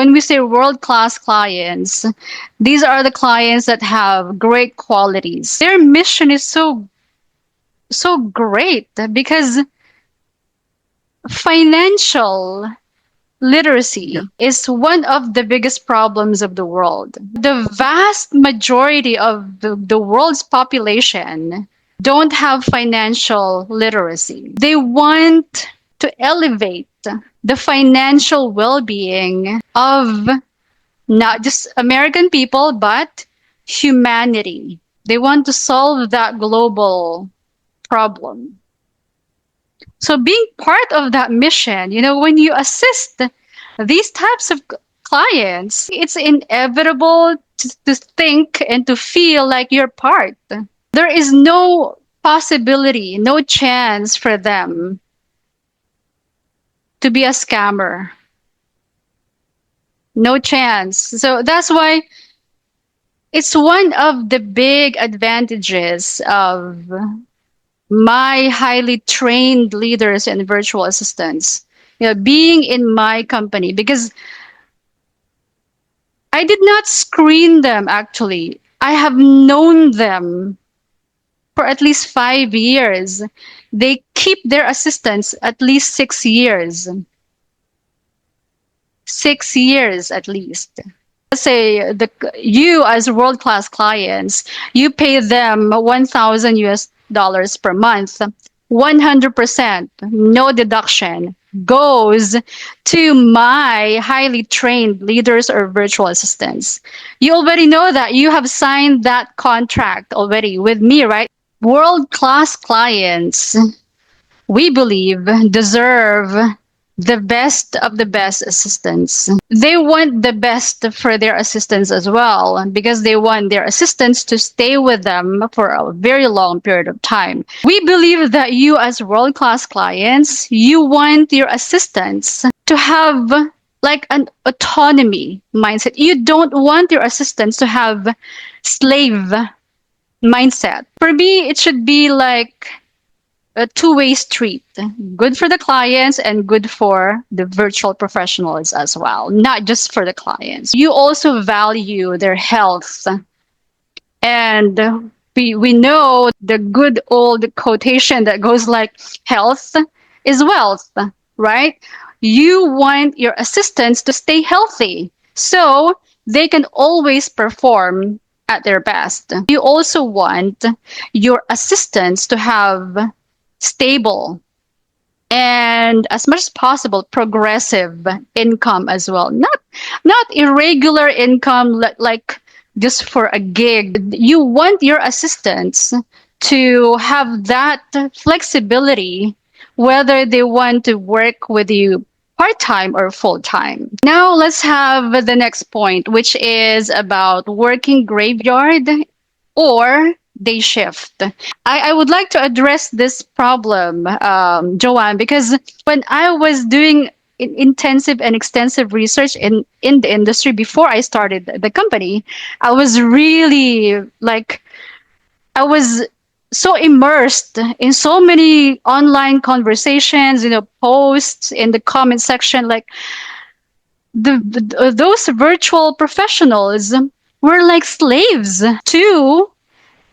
When we say world-class clients, these are the clients that have great qualities. Their mission is so great because financial literacy is one of the biggest problems of the world. The vast majority of the world's population don't have financial literacy. They want to elevate the financial well-being of not just American people, but humanity. They want to solve that global problem. So being part of that mission, when you assist these types of clients, it's inevitable to think and to feel like you're part. There is no possibility, no chance for them to be a scammer. No chance. So that's why it's one of the big advantages of my highly trained leaders and virtual assistants, being in my company, because I did not screen them actually. I have known them for at least 5 years. They keep their assistants at least 6 years. 6 years at least. Let's say you as world-class clients, you pay them 1,000 US dollars per month. 100%, no deduction, goes to my highly trained leaders or virtual assistants. You already know that. You have signed that contract already with me, right? World-class clients, we believe, deserve the best of the best assistants. They want the best for their assistants as well, because they want their assistants to stay with them for a very long period of time. We believe that you as world-class clients, you want your assistants to have like an autonomy mindset. You don't want your assistants to have slave mindset. For me, it should be like a two-way street. Good for the clients and good for the virtual professionals as well, not just for the clients. You also value their health. And we know the good old quotation that goes like, health is wealth, right? You want your assistants to stay healthy so they can always perform at their best. You also want your assistants to have stable and, as much as possible, progressive income as well. Not irregular income like just for a gig. You want your assistants to have that flexibility, whether they want to work with you part-time or full-time. Now let's have the next point, which is about working graveyard or day shift. I would like to address this problem, Joanne, because when I was doing intensive and extensive research in the industry before I started the company, I was really I was so immersed in so many online conversations, posts in the comment section, like those virtual professionals were like slaves to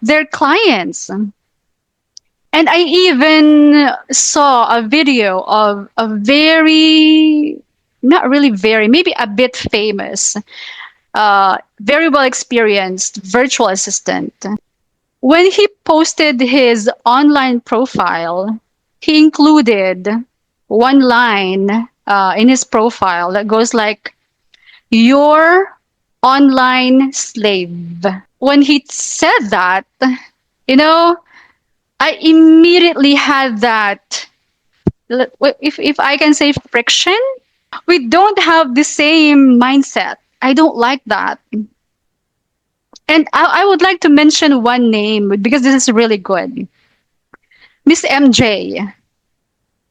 their clients. And I even saw a video of a very, not really very, maybe a bit famous, very well experienced virtual assistant. When he posted his online profile, he included one line in his profile that goes like, "Your online slave." When he said that, I immediately had that, if I can say, friction. We don't have the same mindset. I don't like that. And I would like to mention one name because this is really good. Miss MJ,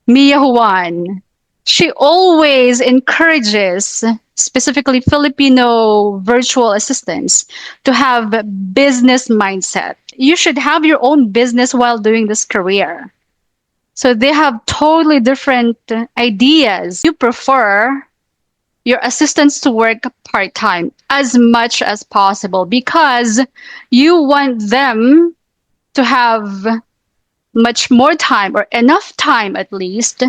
Mia Juan. She always encourages, specifically Filipino virtual assistants, to have a business mindset. You should have your own business while doing this career. So they have totally different ideas. You prefer your assistants to work part time as much as possible because you want them to have much more time or enough time at least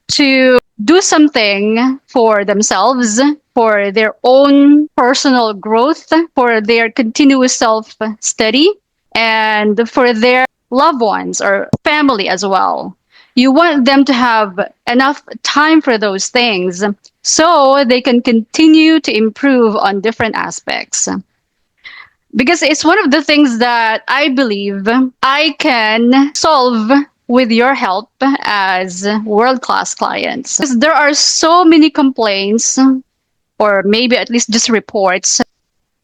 to do something for themselves, for their own personal growth, for their continuous self study, and for their loved ones or family as well. You want them to have enough time for those things so they can continue to improve on different aspects. Because it's one of the things that I believe I can solve with your help as world class clients. Because there are so many complaints, or maybe at least just reports,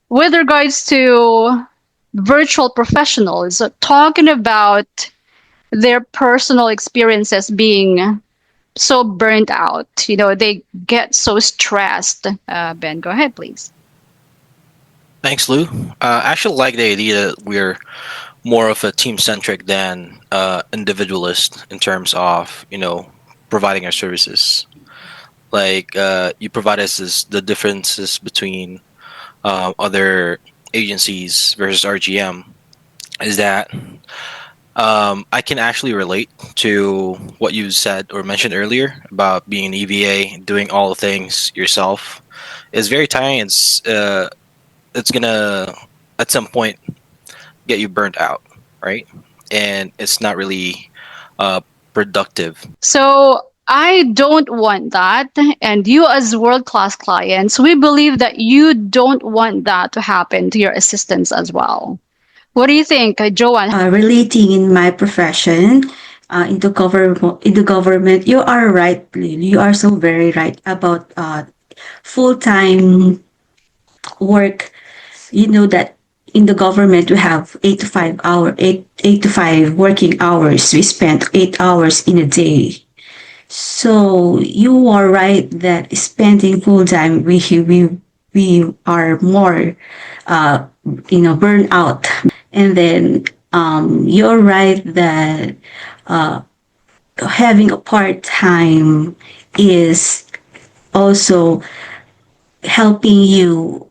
with regards to virtual professionals talking about their personal experiences being so burnt out. They get so stressed. Ben, go ahead, please. Thanks, Lou. I actually like the idea that we're more of a team centric than individualist in terms of providing our services. Like you provide us the differences between other agencies versus RGM is that I can actually relate to what you said or mentioned earlier about being an EVA, doing all the things yourself. It's very tiring. It's gonna at some point get you burnt out, right? And it's not really productive. So I don't want that. And you, as world class clients, we believe that you don't want that to happen to your assistants as well. What do you think, Joanne? Relating in my profession into government, you are right, Lil. You are so very right about full time work. You know that in the government we have 8 to 5 working hours. We spend 8 hours in a day. So you are right that spending full time we are more burn out. And then you're right that having a part time is also helping you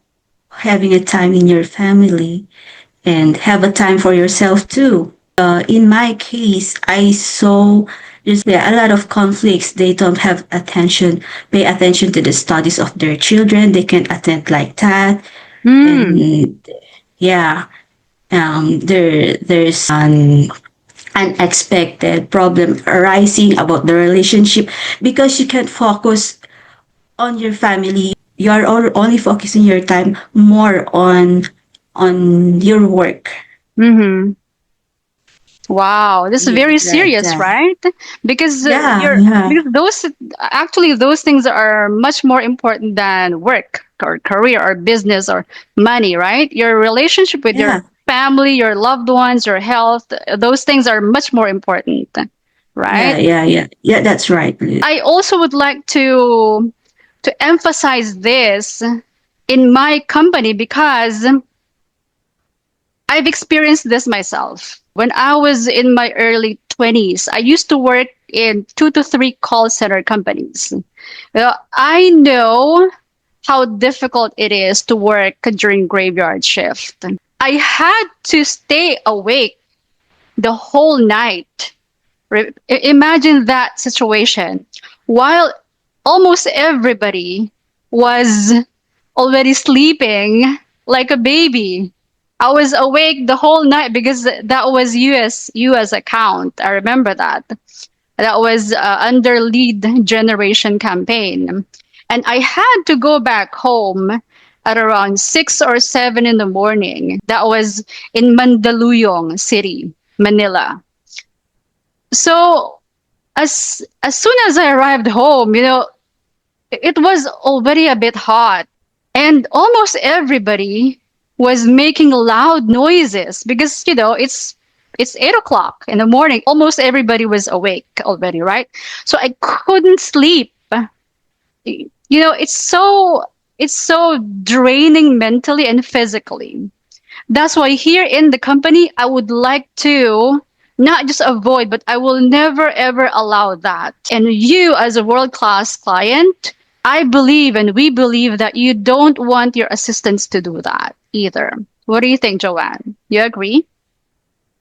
having a time in your family and have a time for yourself too. In my case, I saw there's there are a lot of conflicts. They don't have pay attention to the studies of their children. They can attend like that, and yeah, there's an unexpected problem arising about the relationship because you can't focus on your family. You are only focusing your time more on your work. Mm-hmm. Wow, this is Yeah, very like serious, that. right? Because Yeah, you're yeah, because those things are much more important than work or career or business or money, right? Your relationship with your yeah, family, your loved ones, your health, those things are much more important, yeah, right? yeah, yeah. Yeah, that's right. I also would like to emphasize this in my company because I've experienced this myself. When I was in my early 20s, I used to work in 2 to 3 call center companies. Well, I know how difficult it is to work during graveyard shift. I had to stay awake the whole night. Imagine that situation while almost everybody was already sleeping like a baby. I was awake the whole night because that was US account. I remember that. That was under lead generation campaign. And I had to go back home at around 6 or 7 in the morning. That was in Mandaluyong City, Manila. So as soon as I arrived home, it was already a bit hot, and almost everybody was making loud noises because it's 8 o'clock in the morning. Almost everybody was awake already, right? So I couldn't sleep. It's so draining mentally and physically. That's why here in the company, I would like to not just avoid, but I will never ever allow that. And you, as a world class client, I believe and we believe that you don't want your assistants to do that either. What do you think, Joanne? You agree?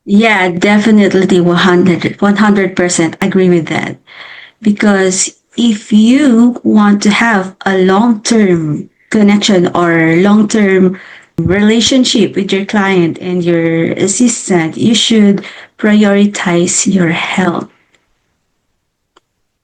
Yeah, definitely 100% agree with that. Because if you want to have a long term connection or long term relationship with your client and your assistant, you should prioritize your health.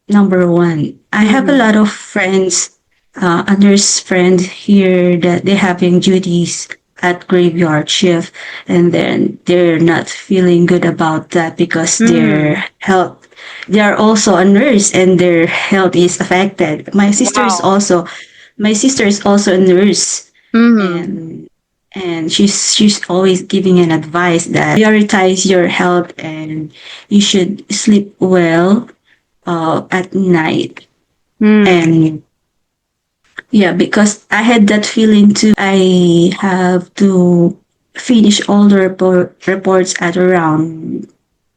Number one, I have a Mm-hmm. lot of friends, a nurse friend here that they're having duties at graveyard shift, and then they're not feeling good about that because Mm. their health, they are also a nurse and their health is affected. Wow. My sister is also a nurse, Mm-hmm. and she's always giving an advice that prioritize your health and you should sleep well at night. Mm. And yeah, because I had that feeling too. I have to finish all the reports at around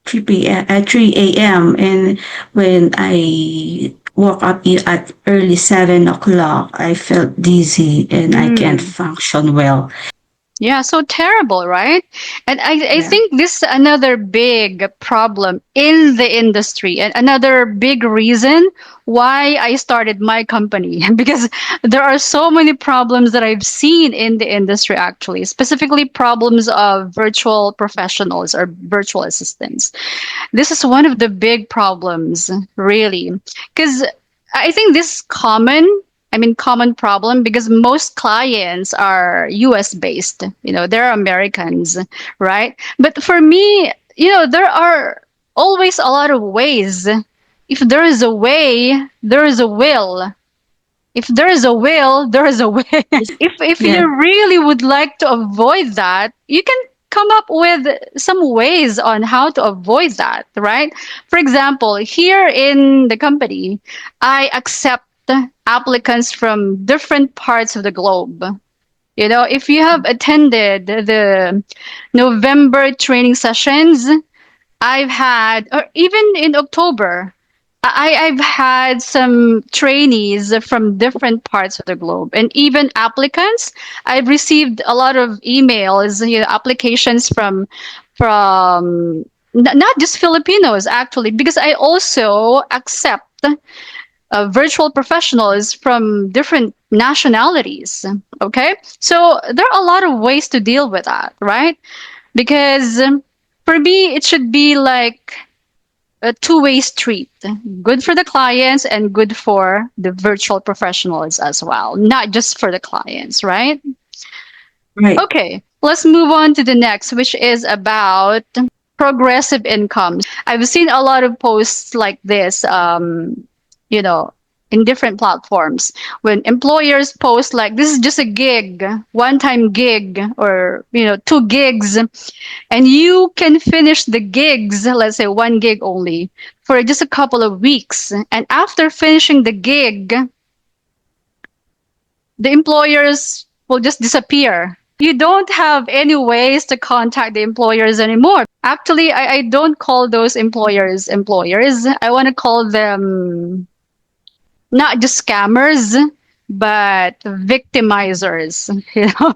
3 p.m. at 3 a.m. And when I woke up at early 7 o'clock, I felt dizzy and I can't Mm. function well. Yeah, so terrible, right? And I Yeah. think this is another big problem in the industry and another big reason why I started my company because there are so many problems that I've seen in the industry actually, specifically problems of virtual professionals or virtual assistants. This is one of the big problems, really, because I think this is common. I mean, common problem because most clients are US based, they're Americans, right? But for me, there are always a lot of ways. If there is a way, there is a will. If there is a will, there is a way. If Yeah. you really would like to avoid that, you can come up with some ways on how to avoid that, right? For example, here in the company, I accept applicants from different parts of the globe. If you have attended the November training sessions, I've had, or even in October, I've had some trainees from different parts of the globe and even applicants. I've received a lot of emails, applications from not just Filipinos actually, because I also accept virtual professionals from different nationalities. Okay, so there are a lot of ways to deal with that, right? Because for me, it should be like a two-way street. Good for the clients and good for the virtual professionals as well, not just for the clients, right? Right. Okay, let's move on to the next, which is about progressive incomes. I've seen a lot of posts like this, you know, in different platforms when employers post like this is just a gig, one-time gig, or two gigs, and you can finish the gigs, let's say one gig only, for just a couple of weeks. And after finishing the gig, the employers will just disappear. You don't have any ways to contact the employers anymore. Actually, I don't call those employers employers. I want to call them not just scammers, but victimizers,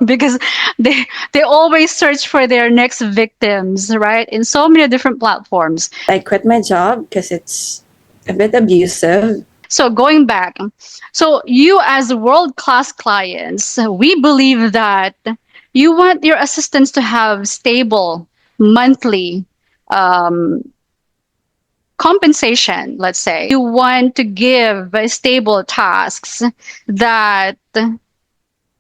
because they always search for their next victims, right? In so many different platforms. I quit my job because it's a bit abusive. So going back, so you as world-class clients, we believe that you want your assistants to have stable monthly um, compensation, let's say. You want to give stable tasks that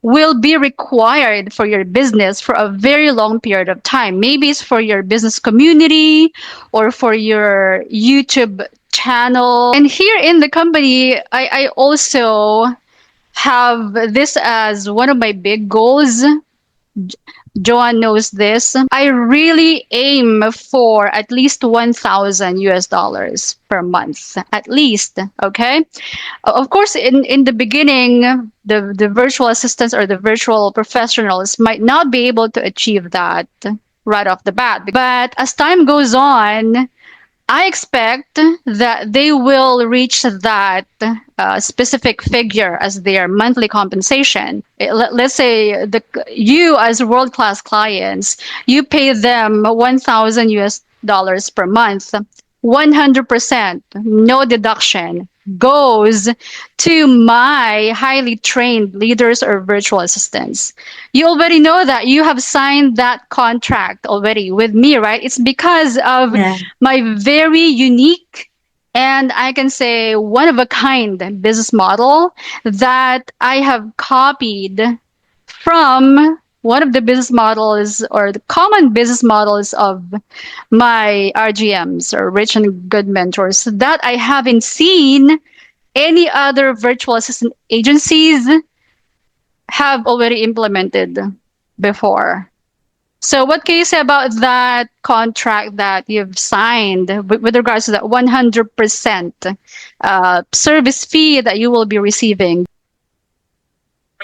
will be required for your business for a very long period of time. Maybe it's for your business community or for your YouTube channel. And here in the company, I also have this as one of my big goals. Joanne knows this. I really aim for at least 1,000 US dollars per month, at least. Okay. Of course, in the beginning, the virtual assistants or the virtual professionals might not be able to achieve that right off the bat. But as time goes on, I expect that they will reach that specific figure as their monthly compensation. Let's say you as world class clients, you pay them 1,000 US dollars per month. 100%, no deduction, goes to my highly trained leaders or virtual assistants. You already know that you have signed that contract already with me, right? It's because of Yeah. my very unique and I can say one of a kind business model that I have copied from one of the business models or the common business models of my RGMs or rich and good mentors that I haven't seen any other virtual assistant agencies have already implemented before. So, what can you say about that contract that you've signed with regards to that 100% service fee that you will be receiving?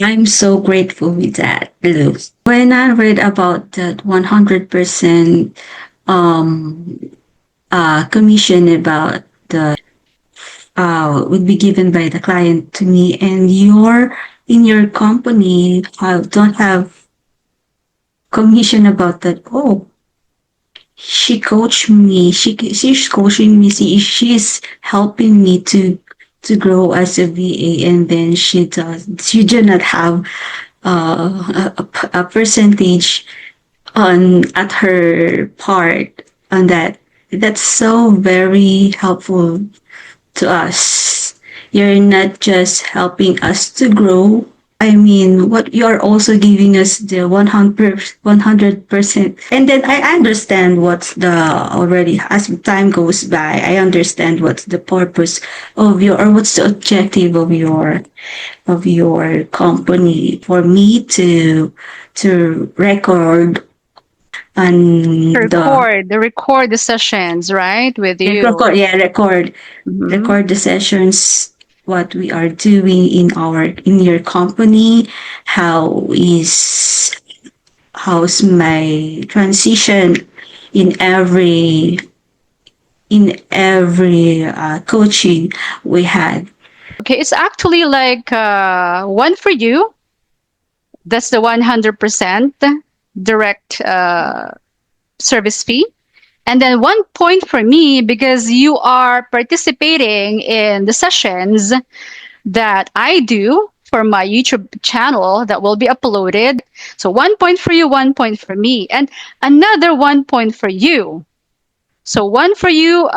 I'm so grateful with that, Lou. When I read about that 100% um, commission about the would be given by the client to me, and you're in your company don't have commission about that. Oh, she coached me. She's coaching me. She's helping me to grow as a VA, and then she do not have a percentage on at her part on that. That's so very helpful to us. You're not just helping us to grow. I mean, what you're also giving us the 100%. And then I understand what's the already as time goes by, I understand what's the purpose of your or what's the objective of your company for me to record and Record the sessions, right, with you. record Mhm. the sessions what we are doing in your company, how is how's my transition in every coaching we had. Okay, it's actually like one for you. That's the 100% direct service fee. And then 1 point for me because you are participating in the sessions that I do for my YouTube channel that will be uploaded. So 1 point for you, 1 point for me, and another 1 point for you. So one for you,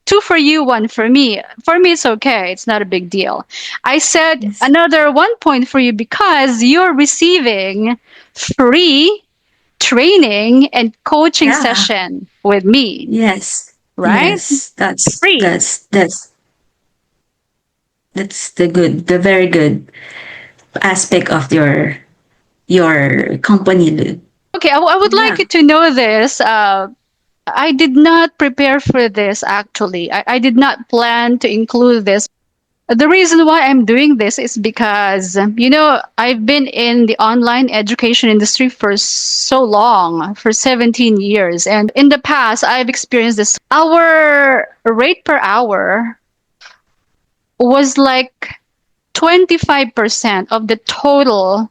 two for you, one for me. For me, it's okay. It's not a big deal. I said Yes. another 1 point for you because you're receiving free training and coaching Yeah. session with me, Yes. right? Yes. Free. That's the very good aspect of your company, Lou. Okay, I would like Yeah. you to know this. I did not prepare for this actually. I did not plan to include this. The reason why I'm doing this is because, I've been in the online education industry for so long, for 17 years. And in the past, I've experienced this. Our rate per hour was like 25% of the total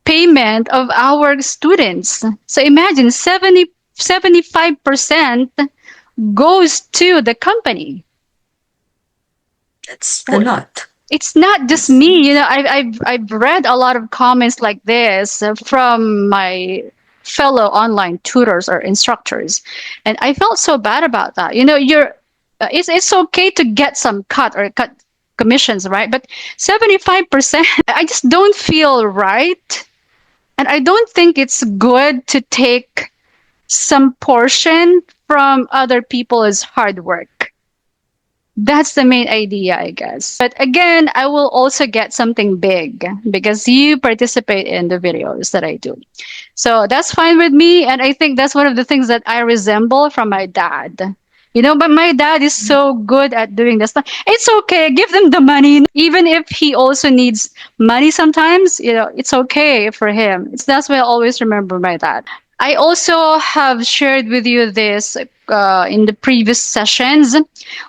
payment of our students. So imagine 75% goes to the company. That's a lot. It's not just Yes. me. I've read a lot of comments like this from my fellow online tutors or instructors, and I felt so bad about that. You're it's okay to get some cut commissions, right? But 75%, I just don't feel right, and I don't think it's good to take some portion from other people's hard work. That's the main idea, I guess. But again, I will also get something big because you participate in the videos that I do. So that's fine with me. And I think that's one of the things that I resemble from my dad. But my dad is so good at doing this. It's okay. Give them the money. Even if he also needs money sometimes, it's okay for him. That's why I always remember my dad. I also have shared with you this in the previous sessions.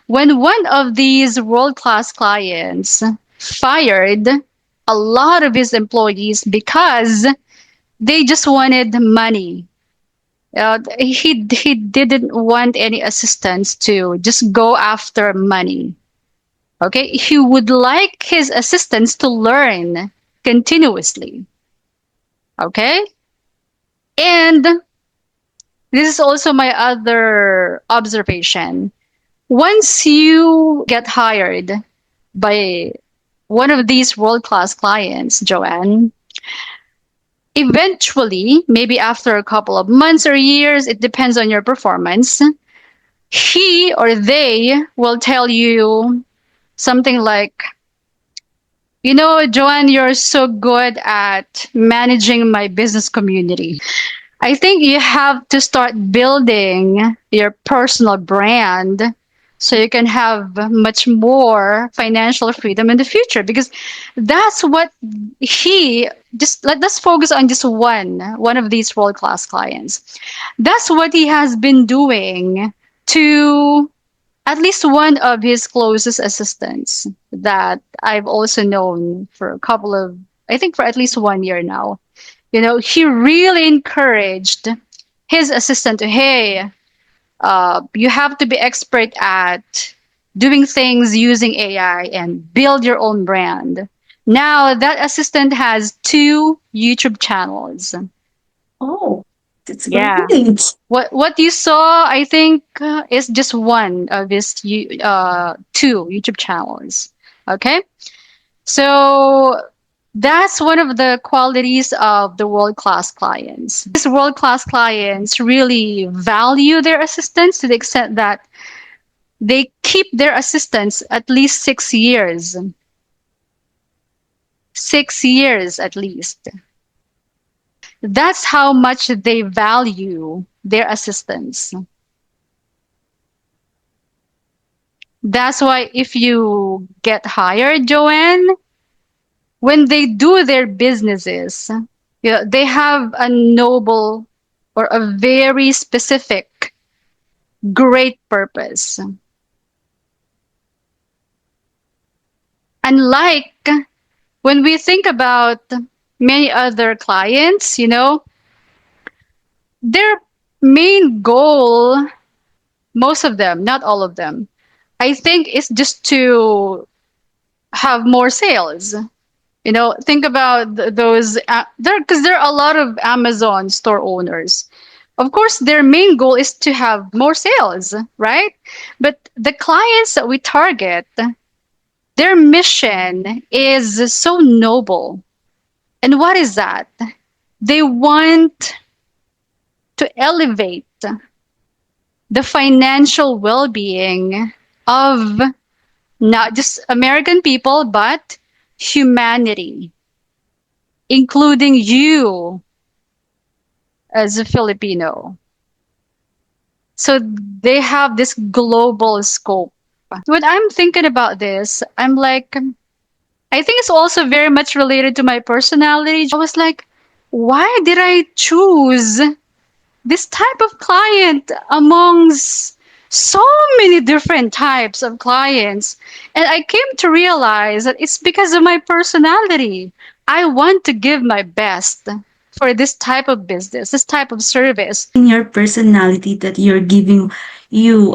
When one of these world class clients fired a lot of his employees because they just wanted money. He didn't want any assistance to just go after money. Okay, he would like his assistants to learn continuously. Okay, and this is also my other observation. Once you get hired by one of these world class clients, Joanne, eventually, maybe after a couple of months or years, it depends on your performance, he or they will tell you something like, you know, Joanne, you're so good at managing my business community. I think you have to start building your personal brand so you can have much more financial freedom in the future, because that's what he just let's focus on just one of these world class clients. That's what he has been doing to at least one of his closest assistants that I've also known for a couple of, I think for at least 1 year now. You know, he really encouraged his assistant to, hey, you have to be expert at doing things using AI and build your own brand. Now that assistant has 2 YouTube channels. Oh, that's Yeah. great. What you saw, I think, is just one of his 2 YouTube channels. Okay, so that's one of the qualities of the world class clients. These world class clients really value their assistants to the extent that they keep their assistants at least 6 years. 6 years at least. That's how much they value their assistants. That's why if you get hired, Joanne, when they do their businesses, you know, they have a noble or a very specific, great purpose. Unlike when we think about many other clients, you know, their main goal, most of them, not all of them, I think is just to have more sales. You know, think about those there, because there are a lot of Amazon store owners. Of course, their main goal is to have more sales, right? But the clients that we target, their mission is so noble. And what is that? They want to elevate the financial well-being of not just American people, but humanity, including you as a Filipino. So they have this global scope. When I'm thinking about this, I'm like, I think it's also very much related to my personality. I was like, why did I choose this type of client amongst so many different types of clients? And I came to realize that it's because of my personality. I want to give my best for this type of business, this type of service. In your personality that you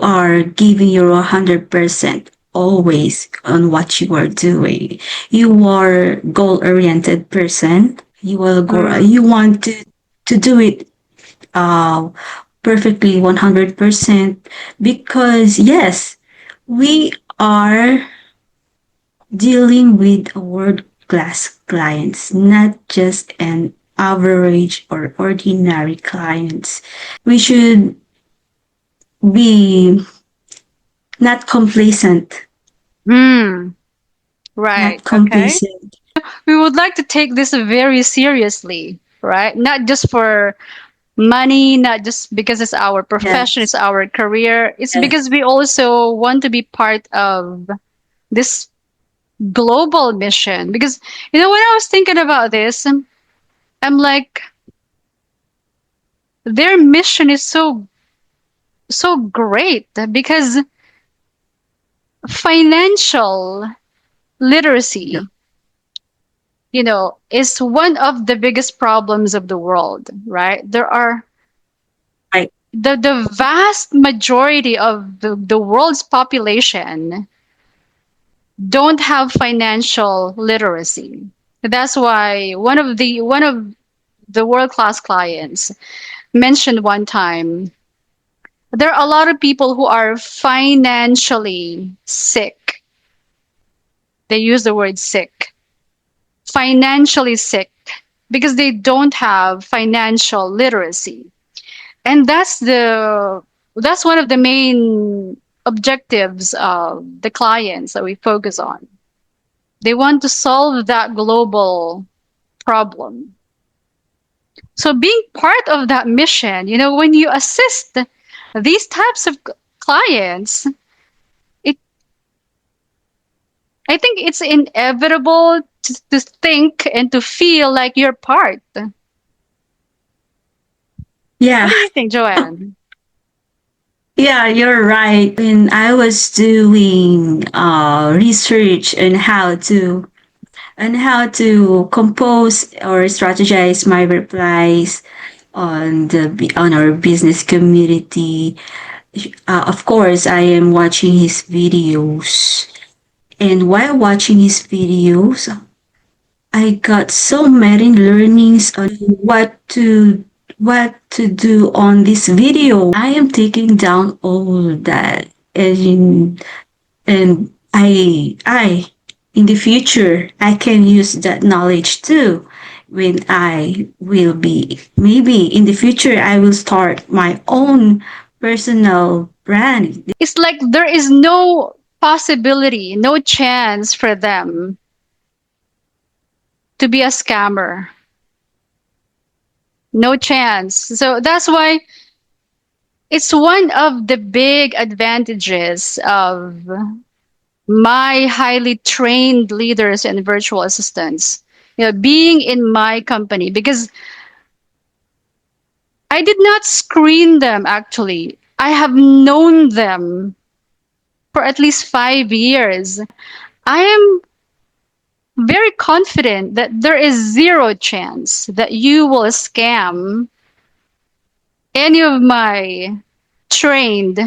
are giving your 100% always on what you are doing. You are goal-oriented person. You want to do it uh, perfectly 100% because yes, we are dealing with world class clients, not just an average or ordinary clients. We should be not complacent, Hmm. Right. not Okay. complacent. We would like to take this very seriously, right? Not just for money, not just because it's our profession, Yes, it's our career. It's because yes. we also want to be part of this global mission. Because, you know, when I was thinking about this, I'm like, their mission is so great because financial Yeah. literacy, is one of the biggest problems of the world, right? There are Right. the vast majority of the world's population don't have financial literacy. That's why one of the world class clients mentioned one time there are a lot of people who are financially sick. They use the word sick, financially sick, because they don't have financial literacy. And that's one of the main objectives of the clients that we focus on. They want to solve that global problem. So being part of that mission, when you assist these types of clients, it I think it's inevitable to think and to feel like you're part. What Yeah. do you think, Joanne? Yeah, you're right. When I was doing research on how to compose or strategize my replies on our business community, of course, I am watching his videos. And while watching his videos, I got so many learnings on what to do on this video. I am taking down all that, and I in the future I can use that knowledge too. When I will be, maybe in the future I will start my own personal brand. It's like there is no possibility, no chance for them to be a scammer. No chance. So that's why it's one of the big advantages of my highly trained leaders and virtual assistants, being in my company, because I did not screen them actually. I have known them for at least 5 years. I am very confident that there is zero chance that you will scam any of my trained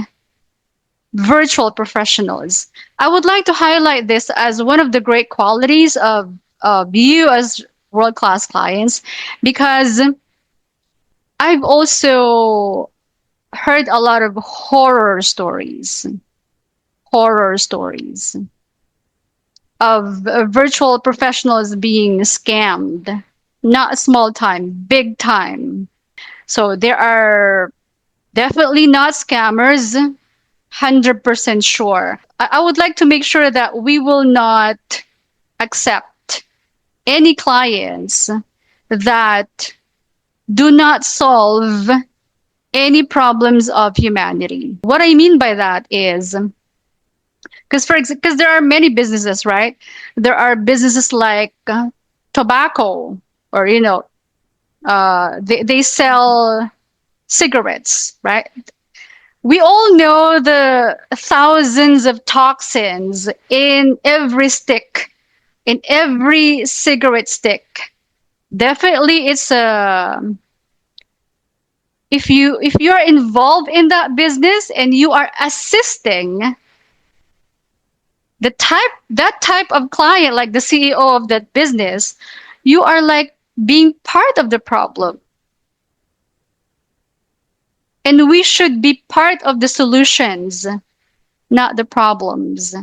virtual professionals. I would like to highlight this as one of the great qualities of you as world class clients, because I've also heard a lot of horror stories of virtual professionals being scammed, not small time, big time. So there are definitely not scammers, 100% sure. I would like to make sure that we will not accept any clients that do not solve any problems of humanity. What I mean by that is, because there are many businesses, right? There are businesses like tobacco, or they sell cigarettes, right? We all know the thousands of toxins in every stick, in every cigarette stick. Definitely, it's a if you're involved in that business and you are assisting that type of client, like the CEO of that business, you are like being part of the problem. And we should be part of the solutions, not the problems.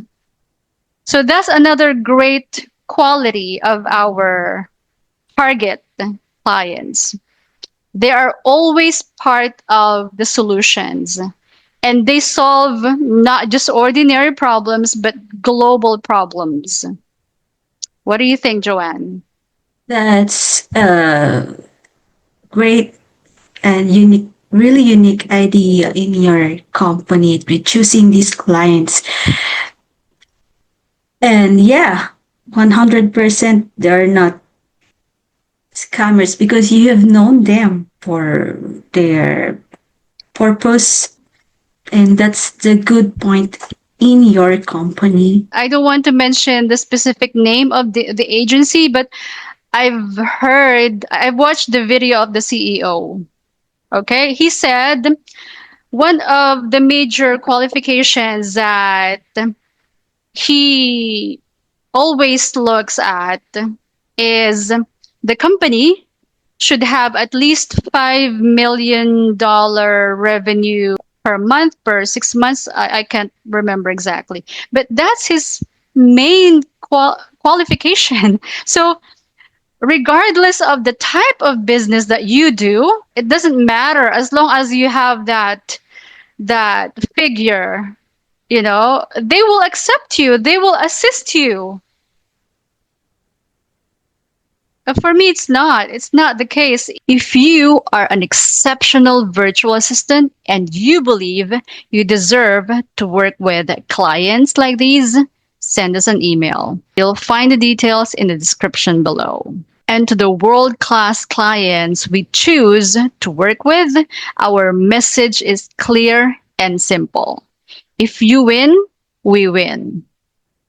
So that's another great quality of our target clients. They are always part of the solutions, and they solve not just ordinary problems, but global problems. What do you think, Joanne? That's a great and really unique idea in your company with choosing these clients. And yeah, 100% they're not scammers because you have known them. for their purpose, and that's the good point in your company. I don't want to mention the specific name of the agency, but I've watched the video of the CEO. Okay. He said one of the major qualifications that he always looks at is the company should have at least $5 million revenue per month, per 6 months. I can't remember exactly, but that's his main qualification. So regardless of the type of business that you do, it doesn't matter as long as you have that figure, they will accept you, they will assist you. For me, it's not the case. If you are an exceptional virtual assistant and you believe you deserve to work with clients like these, send us an email. You'll find the details in the description below. And to the world-class clients we choose to work with, our message is clear and simple. If you win, we win.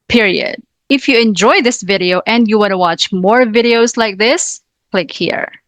Period. If you enjoy this video and you want to watch more videos like this, click here.